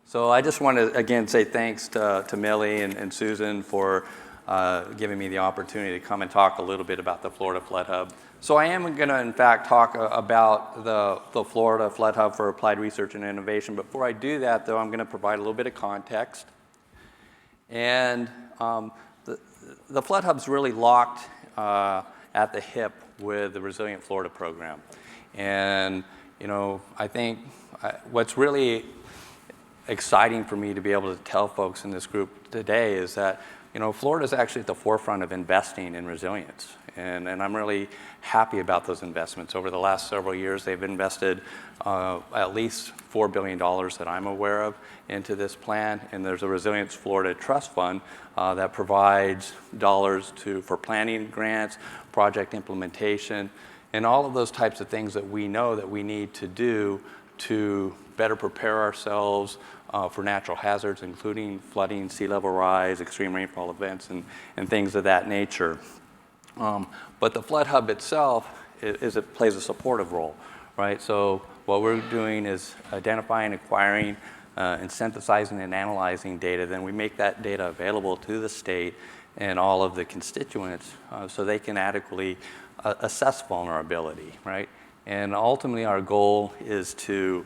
So I just want to, again, say thanks to Millie and Susan for giving me the opportunity to come and talk a little bit about the Florida Flood Hub. So I am going to, in fact, talk about the Florida Flood Hub for Applied Research and Innovation. Before I do that, though, I'm going to provide a little bit of context. And the Flood Hub's really locked at the hip with the Resilient Florida program. And, you know, I think what's really exciting for me to be able to tell folks in this group today is that, you know, Florida's actually at the forefront of investing in resilience. And I'm really happy about those investments. Over the last several years, they've invested at least $4 billion that I'm aware of into this plan. And there's a Resilience Florida Trust Fund that provides dollars for planning grants, project implementation, and all of those types of things that we know that we need to do to better prepare ourselves for natural hazards, including flooding, sea level rise, extreme rainfall events, and things of that nature. But the Flood Hub itself it plays a supportive role, right? So what we're doing is identifying, acquiring, and synthesizing and analyzing data. Then we make that data available to the state and all of the constituents so they can adequately assess vulnerability, right? And ultimately our goal is to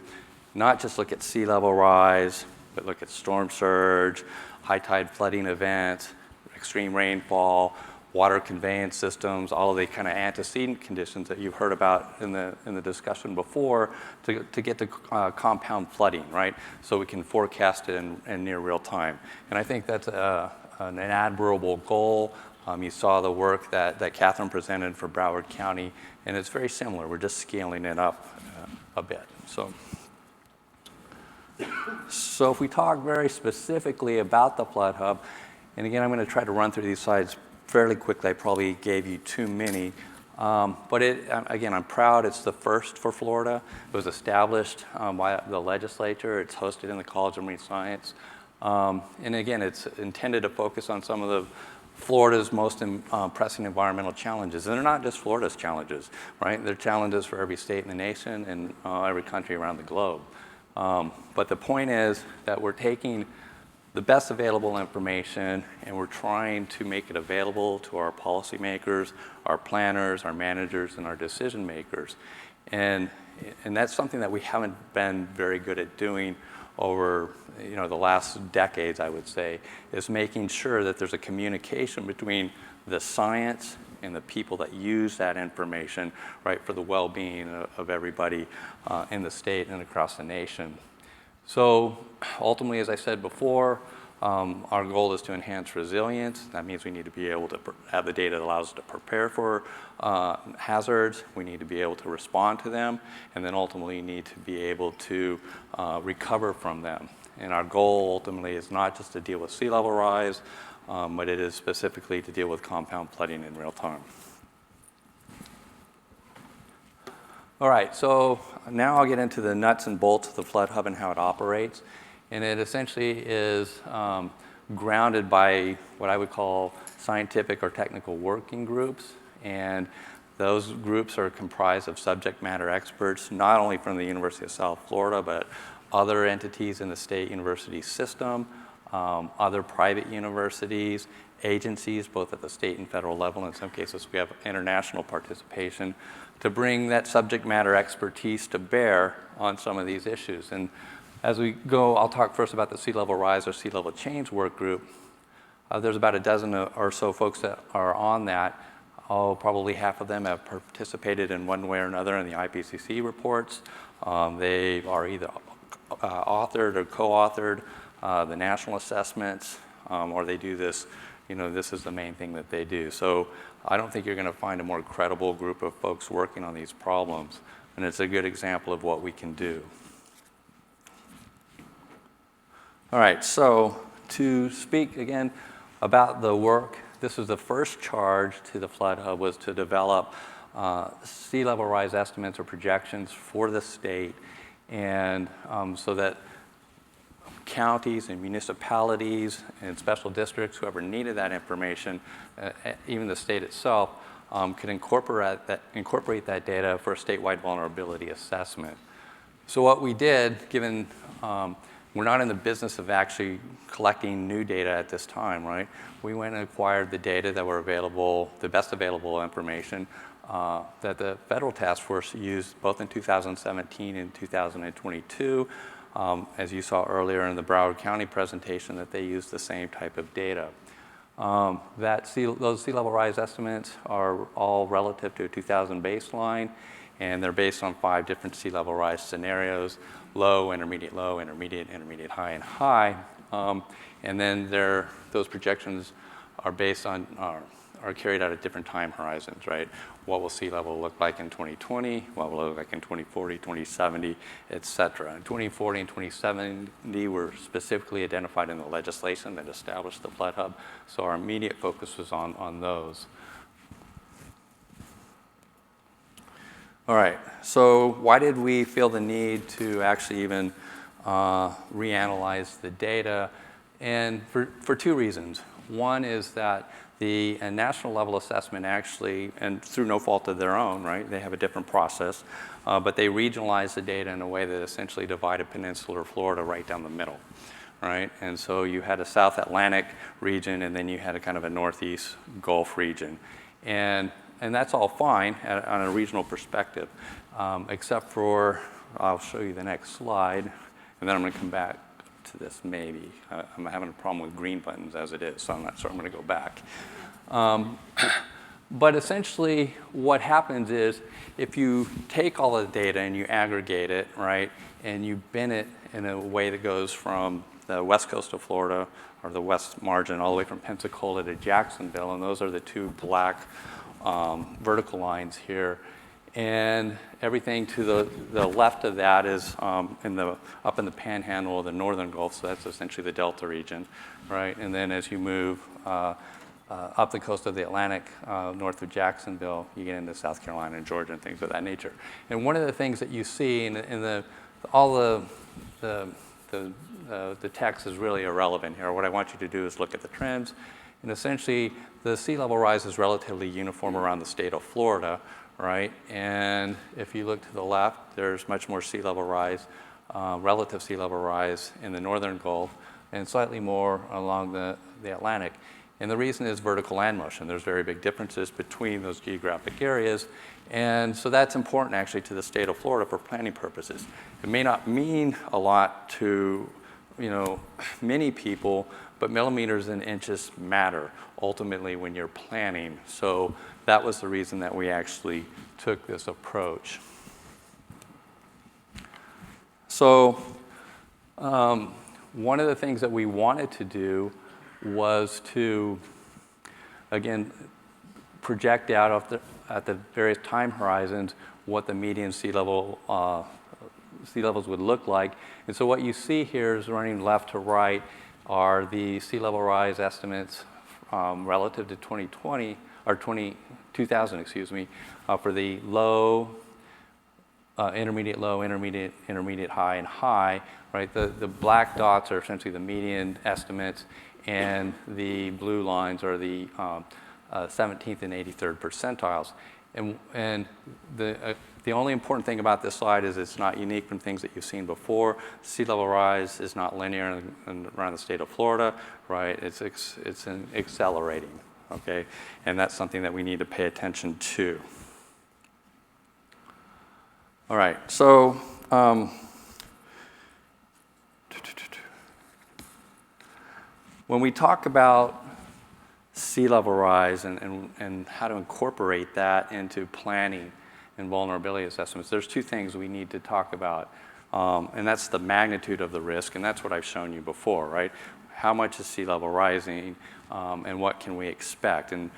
not just look at sea level rise, but look at storm surge, high tide flooding events, extreme rainfall, water conveyance systems, all of the kind of antecedent conditions that you've heard about in the discussion before to get to compound flooding, right? So we can forecast it in near real time. And I think that's an admirable goal. You saw the work that Catherine presented for Broward County, and it's very similar. We're just scaling it up a bit. So if we talk very specifically about the Flood Hub, and again, I'm going to try to run through these slides fairly quickly. I probably gave you too many. But again, I'm proud it's the first for Florida. It was established by the legislature. It's hosted in the College of Marine Science. And again, it's intended to focus on some of the Florida's most pressing environmental challenges. And they're not just Florida's challenges, right? They're challenges for every state in the nation and every country around the globe. But the point is that we're taking the best available information and we're trying to make it available to our policymakers, our planners, our managers, and our decision makers. And that's something that we haven't been very good at doing over the last decades, I would say, is making sure that there's a communication between the science and the people that use that information, right, for the well-being of everybody in the state and across the nation. So ultimately, as I said before, our goal is to enhance resilience. That means we need to be able to have the data that allows us to prepare for hazards. We need to be able to respond to them, and then ultimately need to be able to recover from them. And our goal ultimately is not just to deal with sea level rise, but it is specifically to deal with compound flooding in real time. All right, so now I'll get into the nuts and bolts of the Flood Hub and how it operates. And it essentially is grounded by what I would call scientific or technical working groups. And those groups are comprised of subject matter experts, not only from the University of South Florida, but other entities in the state university system, other private universities, agencies, both at the state and federal level. In some cases, we have international participation to bring that subject matter expertise to bear on some of these issues. And as we go, I'll talk first about the sea level rise or sea level change work group. There's about a dozen or so folks that are on that. Probably half of them have participated in one way or another in the IPCC reports. They are either authored or co-authored the national assessments, or they do this, this is the main thing that they do. So I don't think you're going to find a more credible group of folks working on these problems, and it's a good example of what we can do. All right, so to speak again about the work, this was the first charge to the Flood Hub, was to develop sea level rise estimates or projections for the state, and so that counties and municipalities and special districts, whoever needed that information, even the state itself, could incorporate that data for a statewide vulnerability assessment. So what we did, given we're not in the business of actually collecting new data at this time, right? We went and acquired the data that were available, the best available information that the federal task force used both in 2017 and 2022. As you saw earlier in the Broward County presentation, that they used the same type of data. Those sea level rise estimates are all relative to a 2000 baseline, and they're based on 5 different sea level rise scenarios: low, intermediate, high, and high. And then those projections are based on, are carried out at different time horizons, right? What will sea level look like in 2020? What will it look like in 2040, 2070, et cetera? In 2040 and 2070 were specifically identified in the legislation that established the flood hub, so our immediate focus was on those. All right, so why did we feel the need to actually even reanalyze the data? And for 2 reasons. One is that the national level assessment actually, and through no fault of their own, right, they have a different process, but they regionalized the data in a way that essentially divided peninsular Florida right down the middle, right? And so you had a South Atlantic region, and then you had a kind of a Northeast Gulf region. And that's all fine on a regional perspective, except for, I'll show you the next slide, and then I'm going to come back to this maybe. I'm having a problem with green buttons as it is, so I'm not sure I'm going to go back. But essentially what happens is if you take all the data and you aggregate it, right, and you bin it in a way that goes from the west coast of Florida, or the west margin, all the way from Pensacola to Jacksonville, and those are the 2 black vertical lines here. And everything to the left of that is up in the panhandle of the northern Gulf, so that's essentially the Delta region, right? And then as you move up the coast of the Atlantic, north of Jacksonville, you get into South Carolina and Georgia and things of that nature. And one of the things that you see all the text is really irrelevant here. What I want you to do is look at the trends, and essentially the sea level rise is relatively uniform around the state of Florida, right? And if you look to the left, there's much more sea level rise, relative sea level rise in the northern Gulf, and slightly more along the Atlantic. And the reason is vertical land motion. There's very big differences between those geographic areas. And so that's important actually to the state of Florida for planning purposes. It may not mean a lot to, many people, but millimeters and inches matter ultimately when you're planning. So that was the reason that we actually took this approach. So one of the things that we wanted to do was to, again, project out at the various time horizons what the median sea levels would look like. And so what you see here is running left to right are the sea level rise estimates relative to 2020, or 2000, excuse me, for the low, intermediate low, intermediate high, and high, right? The black dots are essentially the median estimates, and the blue lines are the 17th and 83rd percentiles. And the only important thing about this slide is it's not unique from things that you've seen before. Sea level rise is not linear around the state of Florida, right? It's accelerating, okay? And that's something that we need to pay attention to. All right, so when we talk about sea level rise and how to incorporate that into planning and vulnerability assessments, there's 2 things we need to talk about. And that's the magnitude of the risk, and that's what I've shown you before, right? How much is sea level rising, and what can we expect? And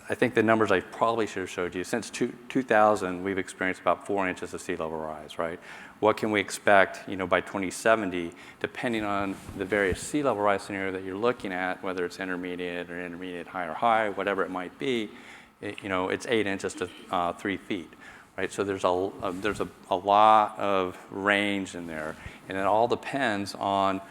I think the numbers I probably should have showed you, since 2000, we've experienced about 4 inches of sea level rise, right? What can we expect, by 2070, depending on the various sea level rise scenario that you're looking at, whether it's intermediate or intermediate high or high, whatever it might be, it's 8 inches to 3 feet, right? So there's a lot of range in there, and it all depends on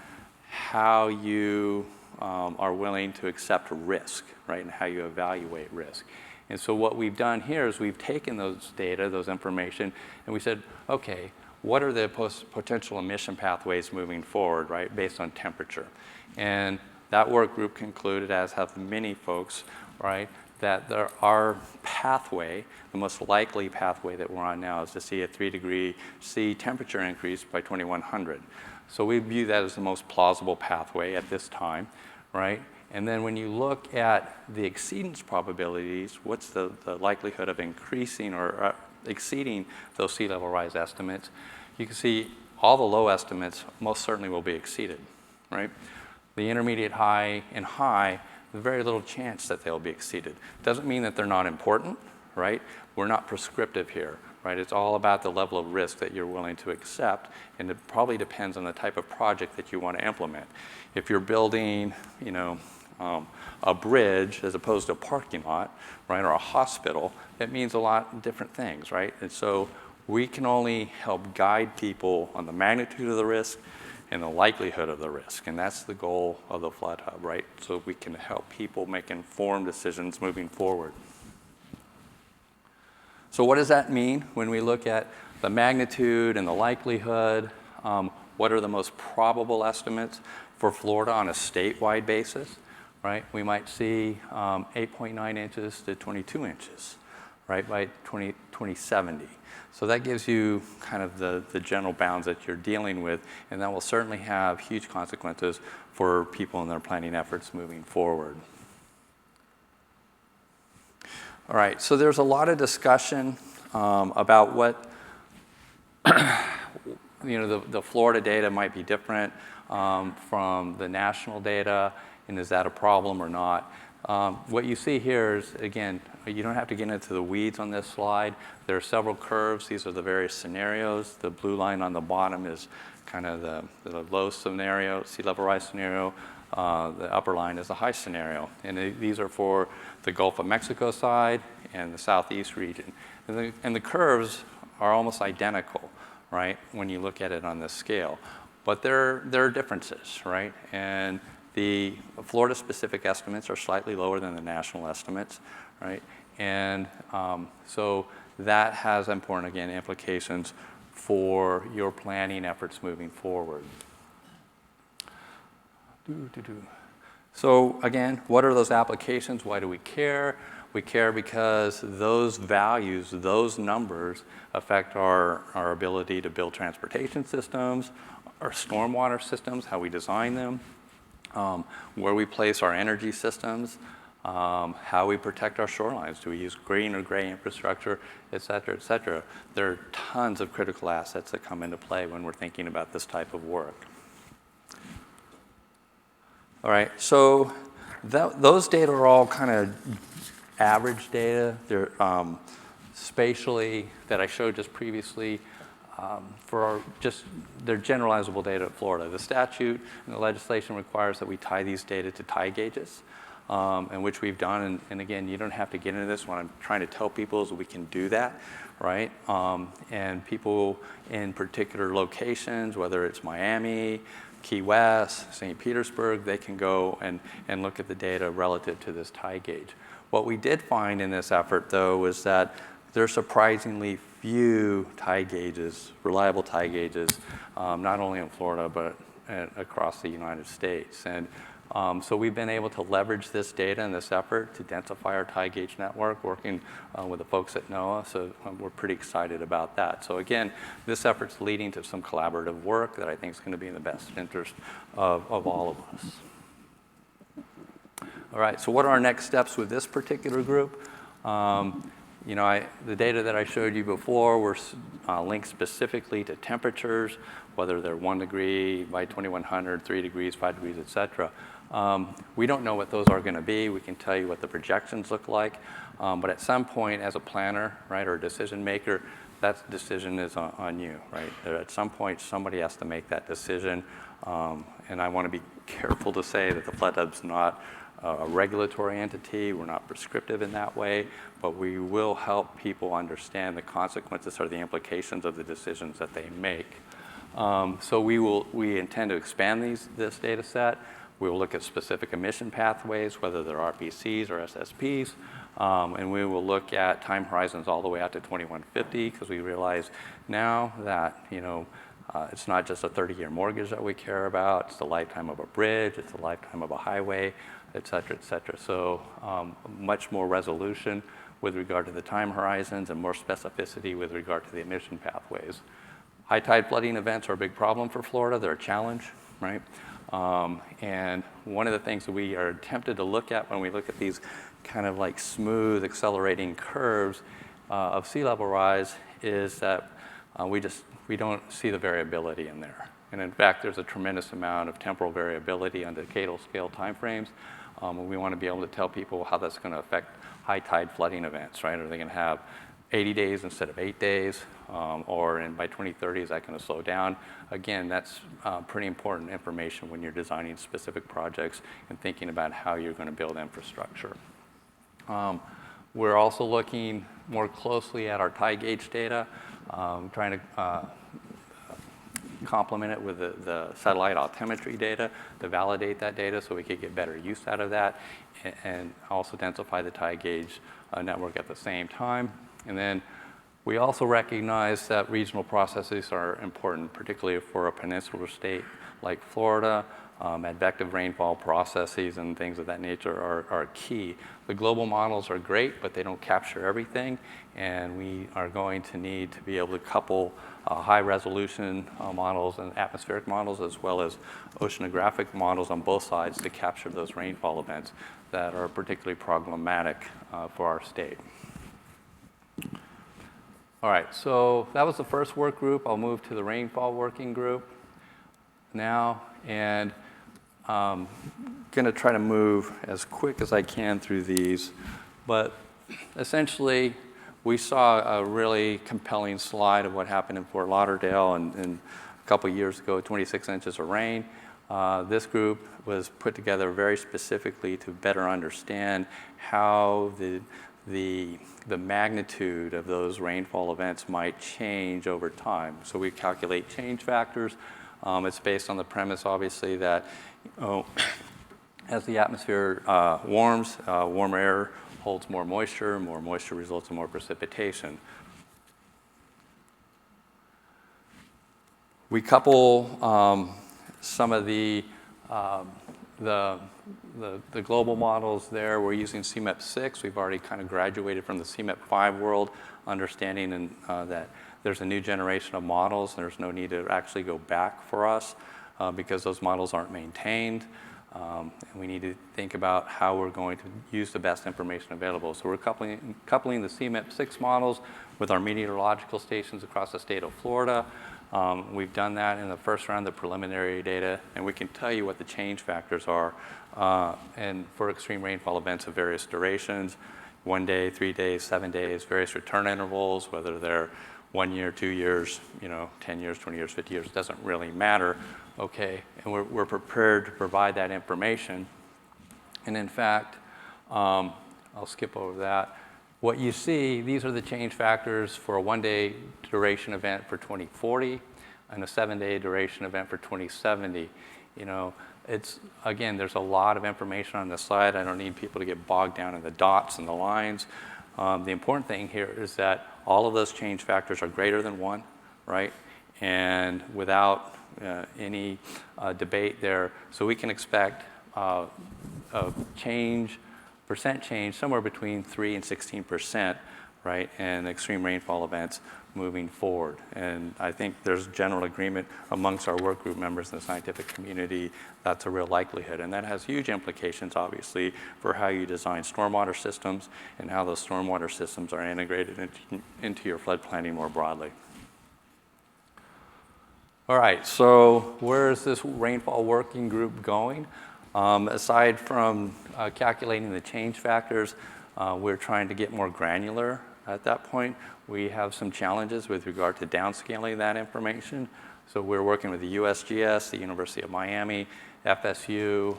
how you are willing to accept risk, right, and how you evaluate risk. And so what we've done here is we've taken those data, those information, and we said, okay, what are the potential emission pathways moving forward, right, based on temperature? And that work group concluded, as have many folks, right, that our pathway, the most likely pathway that we're on now, is to see a 3-degree C temperature increase by 2100. So we view that as the most plausible pathway at this time, right? And then when you look at the exceedance probabilities, what's the likelihood of increasing or exceeding those sea level rise estimates, you can see all the low estimates most certainly will be exceeded, right? The intermediate high and high, there's very little chance that they'll be exceeded. Doesn't mean that they're not important, right? We're not prescriptive here, right? It's all about the level of risk that you're willing to accept, and it probably depends on the type of project that you want to implement. If you're building, you know, a bridge as opposed to a parking lot, right, or a hospital, it means a lot of different things, right? And so we can only help guide people on the magnitude of the risk and the likelihood of the risk, and that's the goal of the Flood Hub, right? So we can help people make informed decisions moving forward. So what does that mean when we look at the magnitude and the likelihood? What are the most probable estimates for Florida on a statewide basis, right? We might see 8.9 inches to 22 inches, right, by 2070. So that gives you kind of the general bounds that you're dealing with, and that will certainly have huge consequences for people in their planning efforts moving forward. All right, so there's a lot of discussion about what, you know, the Florida data might be different from the national data, and is that a problem or not? What you see here is, again, you don't have to get into the weeds on this slide. There are several curves. These are the various scenarios. The blue line on the bottom is kind of the low scenario, sea level rise scenario. The upper line is the high scenario. And these are for the Gulf of Mexico side and the southeast region. And the curves are almost identical, right, when you look at it on this scale. But there are differences, right? And the Florida-specific estimates are slightly lower than the national estimates, right? And so that has important, again, implications for your planning efforts moving forward. So again, what are those applications? Why do we care? We care because those values, those numbers affect our ability to build transportation systems, our stormwater systems, how we design them, where we place our energy systems, how we protect our shorelines. Do we use green or gray infrastructure, et cetera, et cetera. There are tons of critical assets that come into play when we're thinking about this type of work. All right, so those data are all kind of average data. They're spatially, that I showed just previously, they're generalizable data at Florida. The statute and the legislation requires that we tie these data to tide gauges, and which we've done. And again, you don't have to get into this. What I'm trying to tell people is we can do that, right? And people in particular locations, whether it's Miami, Key West, St. Petersburg, they can go and look at the data relative to this tide gauge. What we did find in this effort, though, is that there are surprisingly few tide gauges, reliable tide gauges, not only in Florida, but across the United States. And so we've been able to leverage this data and this effort to densify our tide gauge network, working with the folks at NOAA, so we're pretty excited about that. So again, this effort's leading to some collaborative work that I think is going to be in the best interest of all of us. All right, so what are our next steps with this particular group? You know, the data that I showed you before were linked specifically to temperatures, whether they're 1 degree by 2100, 3 degrees, 5 degrees, et cetera. We don't know what those are going to be. We can tell you what the projections look like. But at some point, as a planner, right, or a decision maker, that decision is on you, right? At some point, somebody has to make that decision. And I want to be careful to say that the Flood Hub's not a regulatory entity. We're not prescriptive in that way, but we will help people understand the consequences or the implications of the decisions that they make. So we intend to expand this data set. We will look at specific emission pathways, whether they're RPCs or SSPs. And we will look at time horizons all the way out to 2150, because we realize now that, it's not just a 30-year mortgage that we care about, it's the lifetime of a bridge, it's the lifetime of a highway, et cetera, et cetera. So much more resolution with regard to the time horizons and more specificity with regard to the emission pathways. High tide flooding events are a big problem for Florida. They're a challenge, right? And one of the things that we are tempted to look at when we look at these kind of like smooth accelerating curves of sea level rise is that we don't see the variability in there. And in fact, there's a tremendous amount of temporal variability on decadal scale timeframes. And we want to be able to tell people how that's going to affect high tide flooding events, right? Are they going to have 80 days instead of 8 days? Or by 2030, is that going to slow down? Again, that's pretty important information when you're designing specific projects and thinking about how you're going to build infrastructure. We're also looking more closely at our tide gauge data, trying to complement it with the satellite altimetry data to validate that data so we could get better use out of that and also densify the tide gauge network at the same time. And then we also recognize that regional processes are important, particularly for a peninsular state like Florida. Advective rainfall processes and things of that nature are key. The global models are great, but they don't capture everything, and we are going to need to be able to couple high resolution models and atmospheric models as well as oceanographic models on both sides to capture those rainfall events that are particularly problematic for our state. All right, so that was the first work group. I'll move to the rainfall working group now, and I'm going to try to move as quick as I can through these. But essentially, we saw a really compelling slide of what happened in Fort Lauderdale and a couple years ago, 26 inches of rain. This group was put together very specifically to better understand how the magnitude of those rainfall events might change over time. So we calculate change factors. It's based on the premise, obviously, that as the atmosphere warms, warmer air holds more moisture results in more precipitation. We couple some of the global models there. We're using CMEP 6. We've already kind of graduated from the CMEP 5 world, understanding that there's a new generation of models. There's no need to actually go back for us because those models aren't maintained. And we need to think about how we're going to use the best information available. So we're coupling the CMEP 6 models with our meteorological stations across the state of Florida. We've done that in the first round of preliminary data, and we can tell you what the change factors are and for extreme rainfall events of various durations, 1 day, 3 days, 7 days, various return intervals, whether they're 1 year, 2 years, 10 years, 20 years, 50 years, doesn't really matter, okay? And we're prepared to provide that information. And in fact, I'll skip over that. What you see, these are the change factors for a 1-day duration event for 2040 and a 7-day duration event for 2070. Again, there's a lot of information on this slide. I don't need people to get bogged down in the dots and the lines. The important thing here is that all of those change factors are greater than 1, right? And without any debate there. So we can expect a percent change somewhere between 3 and 16%, right, in extreme rainfall events moving forward. And I think there's general agreement amongst our work group members in the scientific community that's a real likelihood. And that has huge implications, obviously, for how you design stormwater systems and how those stormwater systems are integrated into your flood planning more broadly. All right, so where is this rainfall working group going? Aside from calculating the change factors, we're trying to get more granular at that point. We have some challenges with regard to downscaling that information. So we're working with the USGS, the University of Miami, FSU,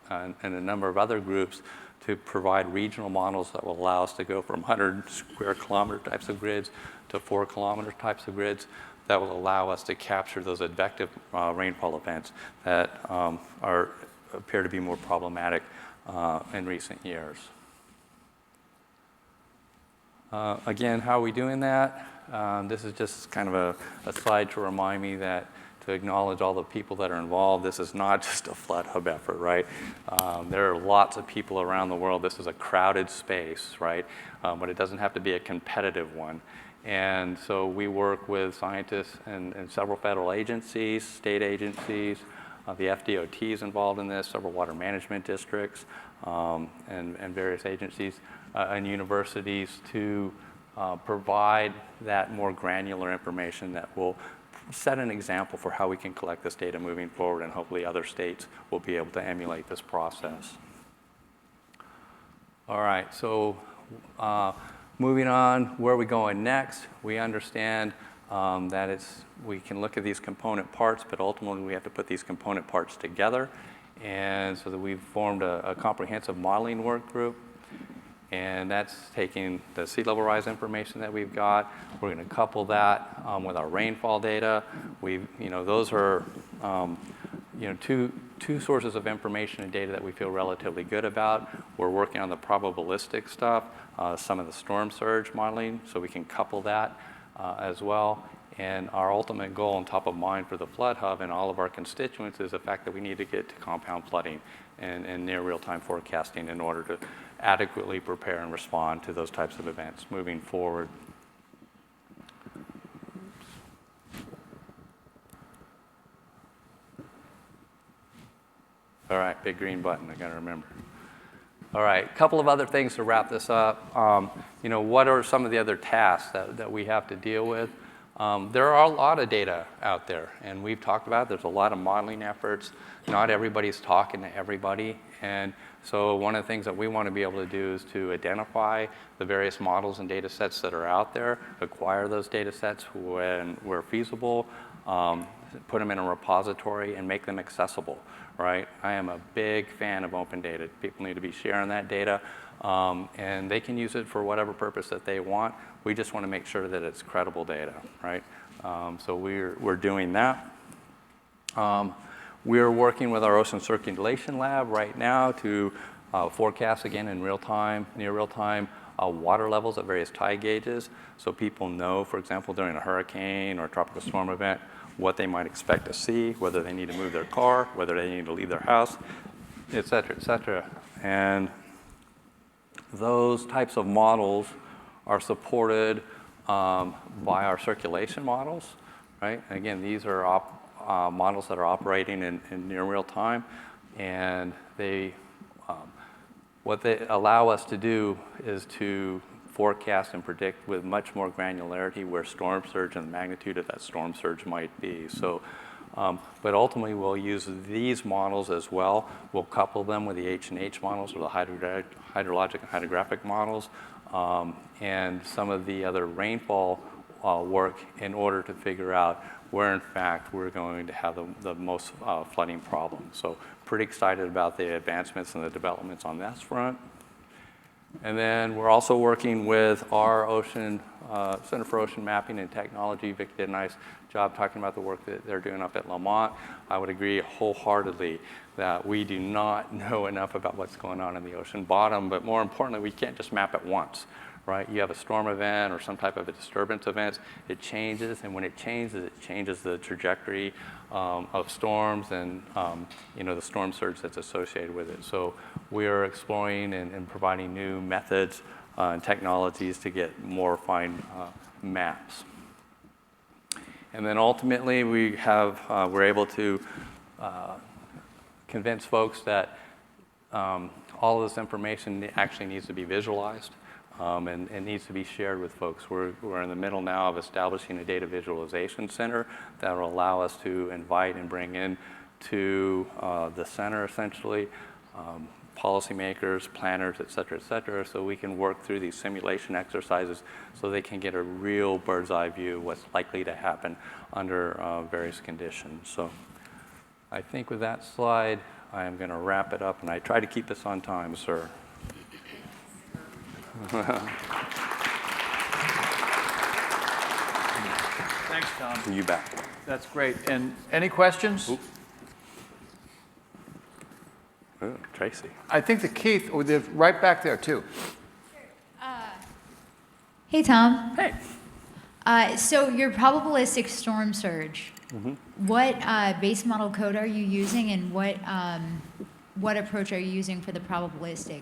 and a number of other groups to provide regional models that will allow us to go from 100 square kilometer types of grids to 4 kilometer types of grids that will allow us to capture those advective rainfall events that appear to be more problematic in recent years. Again, how are we doing that? This is just kind of a slide to remind me that to acknowledge all the people that are involved. This is not just a Flood Hub effort, right? There are lots of people around the world. This is a crowded space, right? But it doesn't have to be a competitive one. And so we work with scientists in several federal agencies, state agencies. The FDOT is involved in this, several water management districts, and various agencies and universities to provide that more granular information that will set an example for how we can collect this data moving forward, and hopefully other states will be able to emulate this process. All right, so moving on, where are we going next? We understand that we can look at these component parts, but ultimately we have to put these component parts together. And so that we've formed a comprehensive modeling work group. And that's taking the sea level rise information that we've got. We're going to couple that with our rainfall data. Those are two sources of information and data that we feel relatively good about. We're working on the probabilistic stuff, some of the storm surge modeling, so we can couple that as well. And our ultimate goal and top of mind for the Flood Hub and all of our constituents is the fact that we need to get to compound flooding and near real-time forecasting in order to adequately prepare and respond to those types of events moving forward. All right, big green button, I gotta remember. All right, a couple of other things to wrap this up. What are some of the other tasks that we have to deal with? There are a lot of data out there, and we've talked about it. There's a lot of modeling efforts. Not everybody's talking to everybody, and so one of the things that we want to be able to do is to identify the various models and data sets that are out there, acquire those data sets when where feasible, put them in a repository, and make them accessible, right? I am a big fan of open data. People need to be sharing that data, and they can use it for whatever purpose that they want. We just want to make sure that it's credible data, right? So we're doing that. We're working with our ocean circulation lab right now to forecast again in real time, near real time, water levels at various tide gauges, so people know, for example, during a hurricane or a tropical storm event, what they might expect to see, whether they need to move their car, whether they need to leave their house, et cetera, et cetera. And those types of models are supported by our circulation models, right? And again, these are models that are operating in near real time, and what they allow us to do is to forecast and predict with much more granularity where storm surge and the magnitude of that storm surge might be. So, but ultimately we'll use these models as well. We'll couple them with the H&H models, or the hydrologic and hydrographic models, and some of the other rainfall work in order to figure out where in fact we're going to have the most flooding problems. So pretty excited about the advancements and the developments on that front. And then we're also working with our Center for Ocean Mapping and Technology. Vic did a nice job talking about the work that they're doing up at Lamont. I would agree wholeheartedly that we do not know enough about what's going on in the ocean bottom, but more importantly, we can't just map it once, right? You have a storm event or some type of a disturbance event, it changes, and when it changes the trajectory of storms and the storm surge that's associated with it. So we are exploring and providing new methods and technologies to get more refined maps. And then ultimately we're able to convince folks that all of this information actually needs to be visualized. And needs to be shared with folks. We're in the middle now of establishing a data visualization center that will allow us to invite and bring in to the center essentially policymakers, planners, et cetera, so we can work through these simulation exercises so they can get a real bird's eye view of what's likely to happen under various conditions. So I think with that slide, I am going to wrap it up, and I try to keep this on time, sir. Thanks, Tom. You bet. That's great. And any questions? Ooh, Tracy. I think that Keith, they're right back there too. Hey, Tom. Hey. So your probabilistic storm surge, what base model code are you using, and what approach are you using for the probabilistic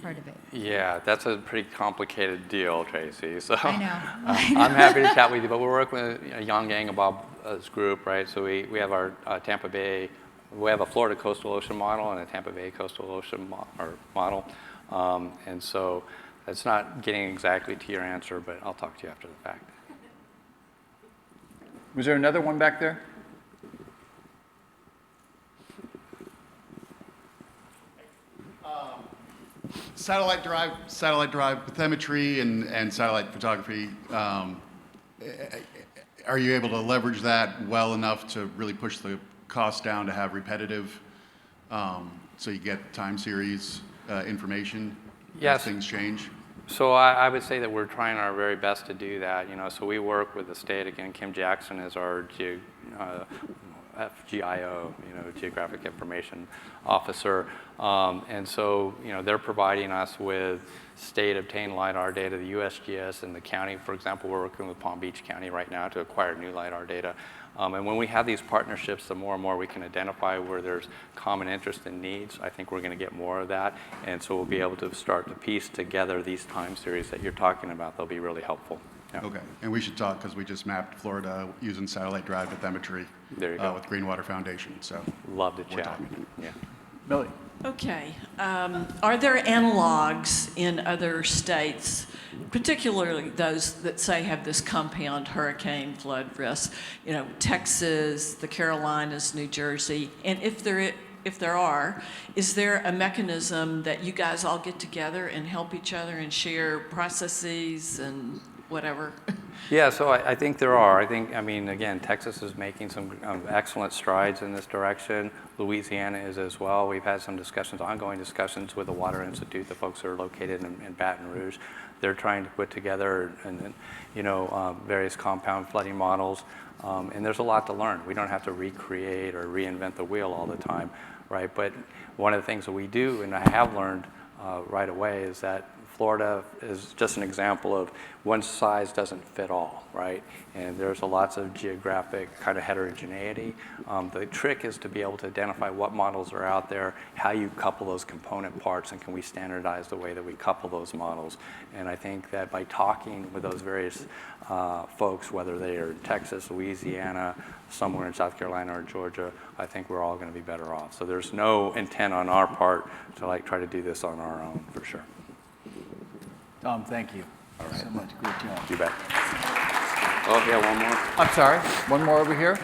part of it? Yeah, that's a pretty complicated deal, Tracy. So I know. I'm happy to chat with you, but we're working with Yang Gang and Bob's group, right? So we have our Tampa Bay, we have a Florida coastal ocean model and a Tampa Bay coastal ocean model. And so that's not getting exactly to your answer, but I'll talk to you after the fact. Was there another one back there? Satellite drive bathymetry and satellite photography. Are you able to leverage that well enough to really push the cost down to have repetitive, so you get time series information Yes. as things change? So I would say that we're trying our very best to do that. So we work with the state. Again, Kim Jackson is our FGIO, Geographic Information Officer. And so, they're providing us with state-obtained LiDAR data, the USGS and the county. For example, we're working with Palm Beach County right now to acquire new LiDAR data. And when we have these partnerships, the more and more we can identify where there's common interest and needs, I think we're going to get more of that. And so we'll be able to start to piece together these time series that you're talking about. They'll be really helpful. Yeah. Okay, and we should talk because we just mapped Florida using satellite drive bathymetry There you go. with Greenwater Foundation. So Love to we're chat. talking. Yeah. Millie. Okay. Are there analogs in other states, particularly those that say have this compound hurricane flood risk? Texas, the Carolinas, New Jersey, and if there are, is there a mechanism that you guys all get together and help each other and share processes and whatever? Yeah, so I think there are. Again, Texas is making some excellent strides in this direction. Louisiana is as well. We've had some ongoing discussions with the Water Institute, the folks that are located in Baton Rouge. They're trying to put together various compound flooding models. And there's a lot to learn. We don't have to recreate or reinvent the wheel all the time, right? But one of the things that we do, and I have learned right away, is that Florida is just an example of one size doesn't fit all, right? And there's lots of geographic kind of heterogeneity. The trick is to be able to identify what models are out there, how you couple those component parts, and can we standardize the way that we couple those models. And I think that by talking with those various folks, whether they are in Texas, Louisiana, somewhere in South Carolina or Georgia, I think we're all going to be better off. So there's no intent on our part to try to do this on our own, for sure. Tom, thank you so much. Great job. You bet. Oh, yeah, one more. I'm sorry. One more over here.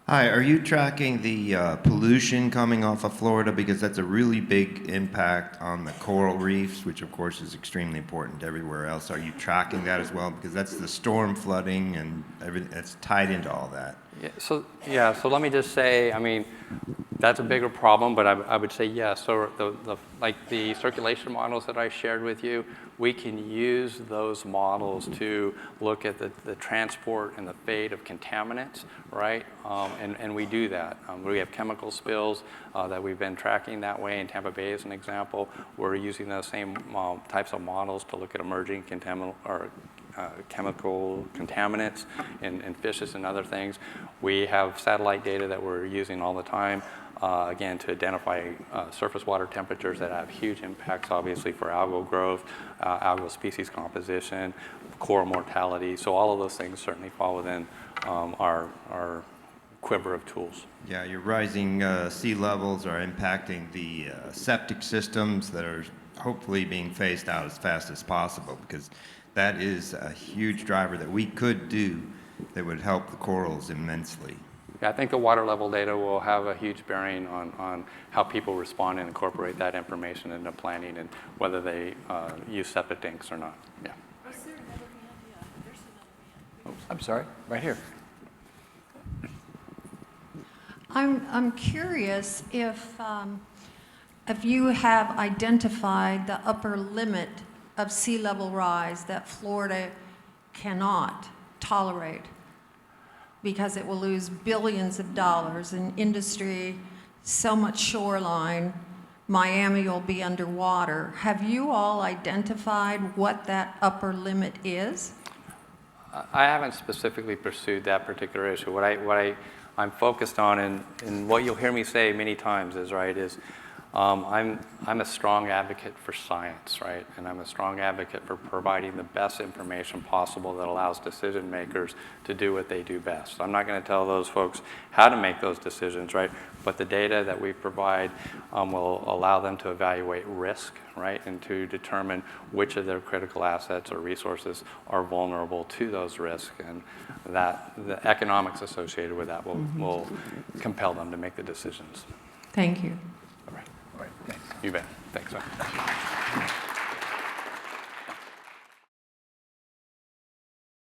Hi, are you tracking the pollution coming off of Florida? Because that's a really big impact on the coral reefs, which of course is extremely important everywhere else. Are you tracking that as well? Because that's the storm flooding and everything that's tied into all that. Yeah, so let me just say, that's a bigger problem, but I would say yes. So the circulation models that I shared with you, we can use those models to look at the transport and the fate of contaminants, right? And we do that. We have chemical spills that we've been tracking that way in Tampa Bay as an example. We're using those same types of models to look at emerging chemical contaminants in fishes and other things. We have satellite data that we're using all the time, again, to identify surface water temperatures that have huge impacts, obviously, for algal growth, algal species composition, coral mortality. So all of those things certainly fall within our quiver of tools. Yeah, your rising sea levels are impacting the septic systems that are hopefully being phased out as fast as possible, because that is a huge driver that we could do that would help the corals immensely. Yeah, I think the water level data will have a huge bearing on how people respond and incorporate that information into planning and whether they use septic tanks or not. Yeah. Is there another hand? Yeah, there's another hand. I'm sorry. Right here. I'm curious if you have identified the upper limit of sea level rise that Florida cannot tolerate, because it will lose billions of dollars in industry, so much shoreline, Miami will be underwater. Have you all identified what that upper limit is? I haven't specifically pursued that particular issue. I'm focused on, and what you'll hear me say many times is, right, is I'm a strong advocate for science, right? And I'm a strong advocate for providing the best information possible that allows decision makers to do what they do best. I'm not going to tell those folks how to make those decisions, right? But the data that we provide will allow them to evaluate risk, right? And to determine which of their critical assets or resources are vulnerable to those risks. And that the economics associated with that will compel them to make the decisions. Thank you. All right. All right, thanks. You bet. Thanks, sir.